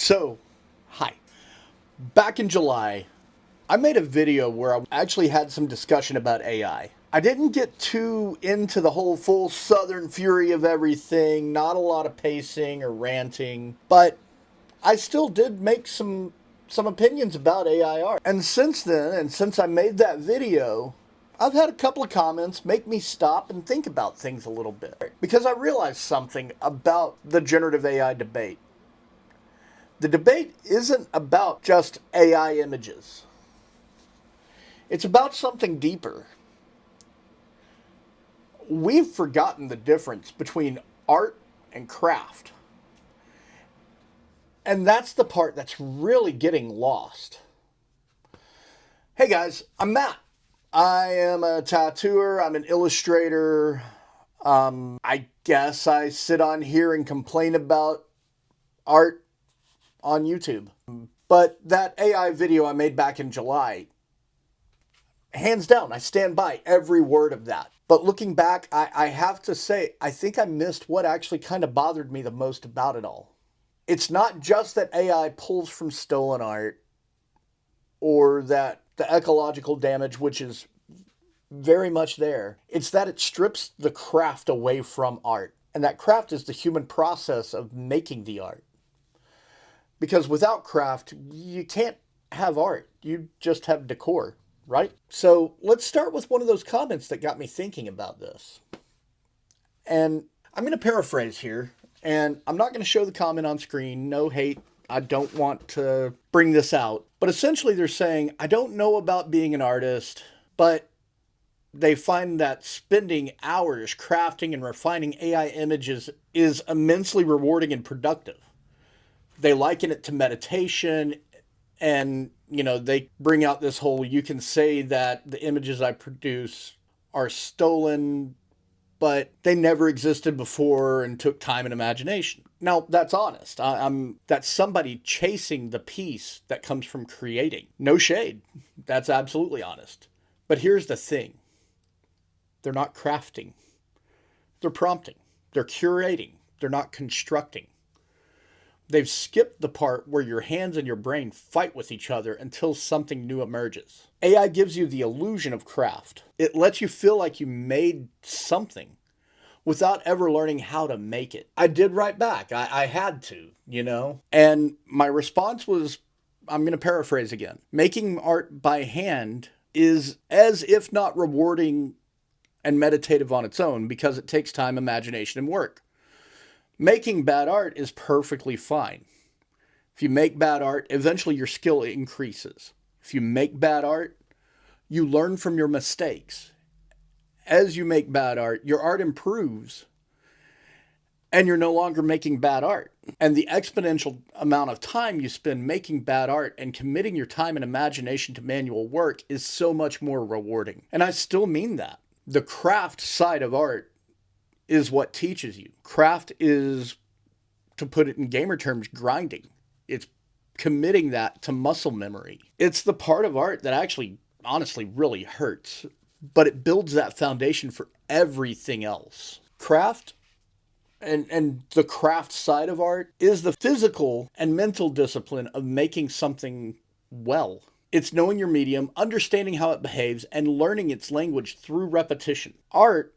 So, hi. Back in July, I made a video where I actually had some discussion about AI. I didn't get too into the whole full Southern fury of everything, not a lot of pacing or ranting, but I still did make some opinions about AI art. And since then, and since I made that video, I've had a couple of comments make me stop and think about things a little bit. Because I realized something about the generative AI debate. The debate isn't about just AI images. It's about something deeper. We've forgotten the difference between art and craft. And that's the part that's really getting lost. Hey guys, I'm Matt. I am a tattooer, I'm an illustrator. I guess I sit on here and complain about art on YouTube. But that AI video I made back in July, hands down, I stand by every word of that. But looking back, I have to say, I think I missed what actually kind of bothered me the most about it all. It's not just that AI pulls from stolen art or that the ecological damage, which is very much there. It's that it strips the craft away from art. And that craft is the human process of making the art. Because without craft, you can't have art. You just have decor, right? So let's start with one of those comments that got me thinking about this. And I'm going to paraphrase here, and I'm not going to show the comment on screen. No hate. I don't want to bring this out. But essentially they're saying, I don't know about being an artist, but they find that spending hours crafting and refining AI images is immensely rewarding and productive. They liken it to meditation, and they bring out this whole, you can say that the images I produce are stolen, but they never existed before and took time and imagination. Now, that's honest. That's somebody chasing the peace that comes from creating. No shade. That's absolutely honest. But here's the thing. They're not crafting. They're prompting. They're curating. They're not constructing. They've skipped the part where your hands and your brain fight with each other until something new emerges. AI gives you the illusion of craft. It lets you feel like you made something without ever learning how to make it. I did write back. I had to, And my response was, I'm going to paraphrase again. Making art by hand is as if not rewarding and meditative on its own because it takes time, imagination, and work. Making bad art is perfectly fine. If you make bad art, eventually your skill increases. If you make bad art, you learn from your mistakes. As you make bad art, your art improves and you're no longer making bad art. And the exponential amount of time you spend making bad art and committing your time and imagination to manual work is so much more rewarding. And I still mean that. The craft side of art is what teaches you. Craft is, to put it in gamer terms, grinding. It's committing that to muscle memory. It's the part of art that actually, honestly, really hurts, but it builds that foundation for everything else. Craft and the craft side of art is the physical and mental discipline of making something well. It's knowing your medium, understanding how it behaves, and learning its language through repetition. Art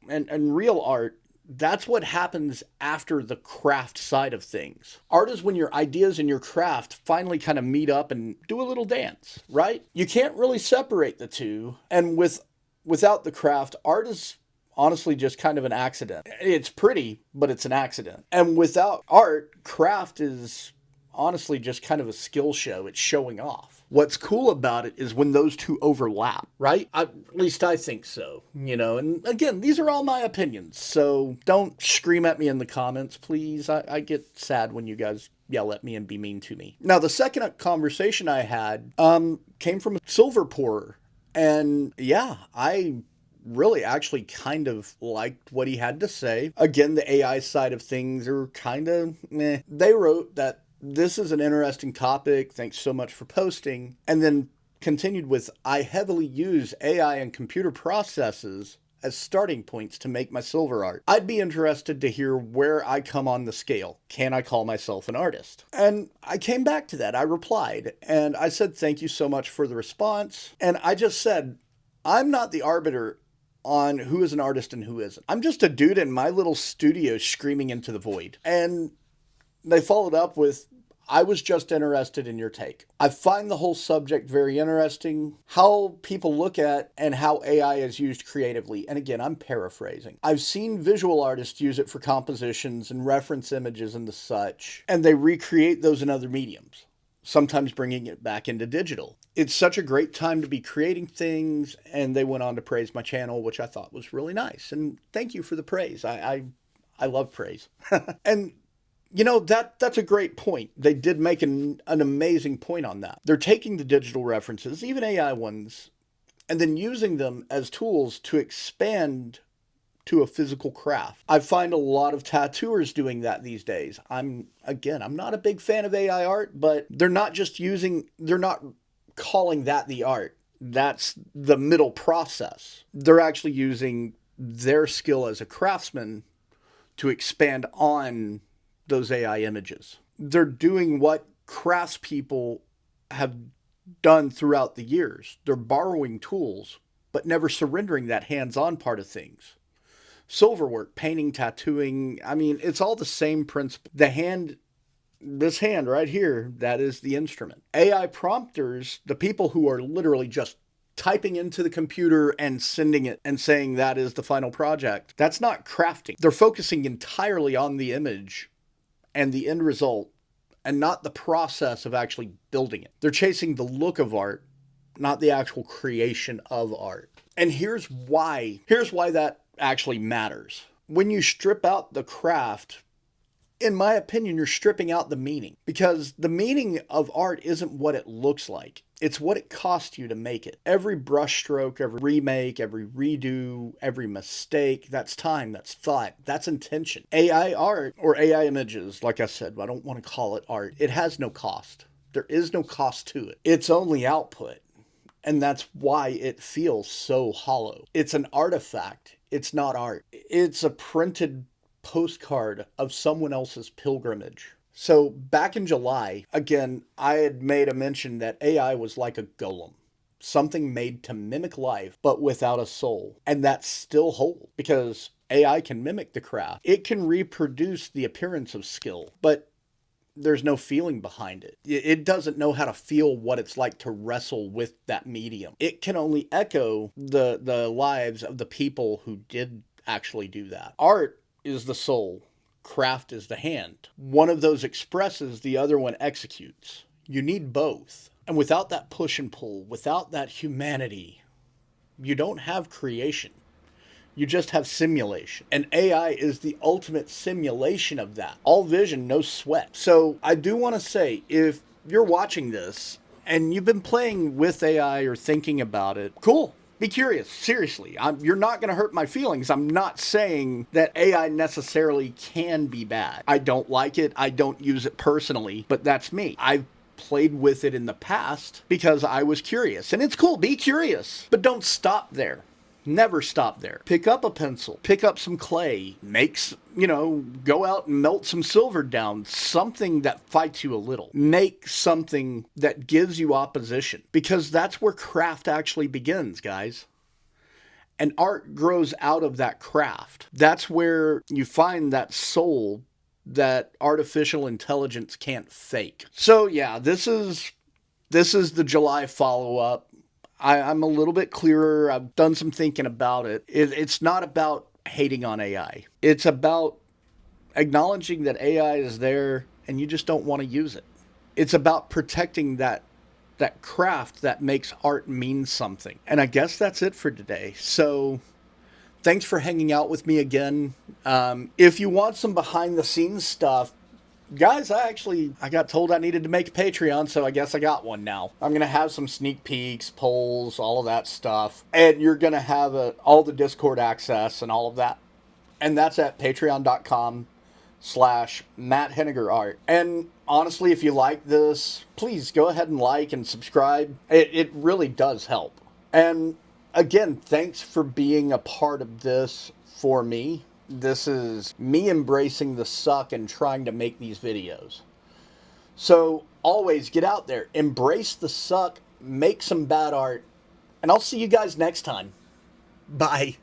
and real art, that's what happens after the craft side of things. Art is when your ideas and your craft finally kind of meet up and do a little dance, right? You can't really separate the two. And without the craft, art is honestly just kind of an accident. It's pretty, but it's an accident. And without art, craft is honestly just kind of a skill show. It's showing off. What's cool about it is when those two overlap, right? At least I think so, And again, these are all my opinions, so don't scream at me in the comments, please. I get sad when you guys yell at me and be mean to me. Now, the second conversation I had came from a silver pourer. And yeah, I really actually kind of liked what he had to say. Again, the AI side of things are kind of meh. They wrote that this is an interesting topic. Thanks so much for posting. And then continued with, I heavily use AI and computer processes as starting points to make my silver art. I'd be interested to hear where I come on the scale. Can I call myself an artist? And I came back to that. I replied and I said, thank you so much for the response. And I just said, I'm not the arbiter on who is an artist and who isn't. I'm just a dude in my little studio screaming into the void. And they followed up with, I was just interested in your take. I find the whole subject very interesting, how people look at and how AI is used creatively. And again, I'm paraphrasing. I've seen visual artists use it for compositions and reference images and the such, and they recreate those in other mediums, sometimes bringing it back into digital. It's such a great time to be creating things, and they went on to praise my channel, which I thought was really nice. And thank you for the praise. I love praise. And you know, that's a great point. They did make an amazing point on that. They're taking the digital references, even AI ones, and then using them as tools to expand to a physical craft. I find a lot of tattooers doing that these days. I'm not a big fan of AI art, but they're not calling that the art. That's the middle process. They're actually using their skill as a craftsman to expand on those AI images. They're doing what craftspeople have done throughout the years. They're borrowing tools, but never surrendering that hands-on part of things. Silverwork, painting, tattooing, I mean, it's all the same principle. This hand right here, that is the instrument. AI prompters, the people who are literally just typing into the computer and sending it and saying that is the final project, that's not crafting. They're focusing entirely on the image and the end result, and not the process of actually building it. They're chasing the look of art, not the actual creation of art. And here's why that actually matters. When you strip out the craft, in my opinion, you're stripping out the meaning, because the meaning of art isn't what it looks like. It's what it cost you to make it. Every brushstroke, every remake, every redo, every mistake, that's time, that's thought, that's intention. AI art or AI images, like I said, I don't want to call it art. It has no cost. There is no cost to it. It's only output. And that's why it feels so hollow. It's an artifact. It's not art. It's a printed postcard of someone else's pilgrimage. So back in July, again, I had made a mention that AI was like a golem, something made to mimic life, but without a soul. And that's still whole, because AI can mimic the craft. It can reproduce the appearance of skill, but there's no feeling behind it. It doesn't know how to feel what it's like to wrestle with that medium. It can only echo the lives of the people who did actually do that. Art is the soul. Craft is the hand. One of those expresses, the other one executes. You need both. And without that push and pull, without that humanity, you don't have creation. You just have simulation. And AI is the ultimate simulation of that. All vision, no sweat. So I do want to say, if you're watching this and you've been playing with AI or thinking about it, cool. Be curious. Seriously. You're not going to hurt my feelings. I'm not saying that AI necessarily can be bad. I don't like it. I don't use it personally, but that's me. I've played with it in the past because I was curious. And it's cool. Be curious. But don't stop there. Never stop there. Pick up a pencil, pick up some clay, go out and melt some silver down, something that fights you a little. Make something that gives you opposition, because that's where craft actually begins, guys. And art grows out of that craft. That's where you find that soul that artificial intelligence can't fake. So yeah, this is the July follow-up. I'm a little bit clearer. I've done some thinking about it. It's not about hating on AI. It's about acknowledging that AI is there and you just don't want to use it. It's about protecting that craft that makes art mean something. And I guess that's it for today. So thanks for hanging out with me again. If you want some behind the scenes stuff, guys, I got told I needed to make a Patreon, so I guess I got one now. I'm going to have some sneak peeks, polls, all of that stuff. And you're going to have all the Discord access and all of that. And that's at patreon.com/Matt Henniger Art. And honestly, if you like this, please go ahead and like and subscribe. It really does help. And again, thanks for being a part of this for me. This is me embracing the suck and trying to make these videos. So always get out there, embrace the suck, make some bad art, and I'll see you guys next time. Bye.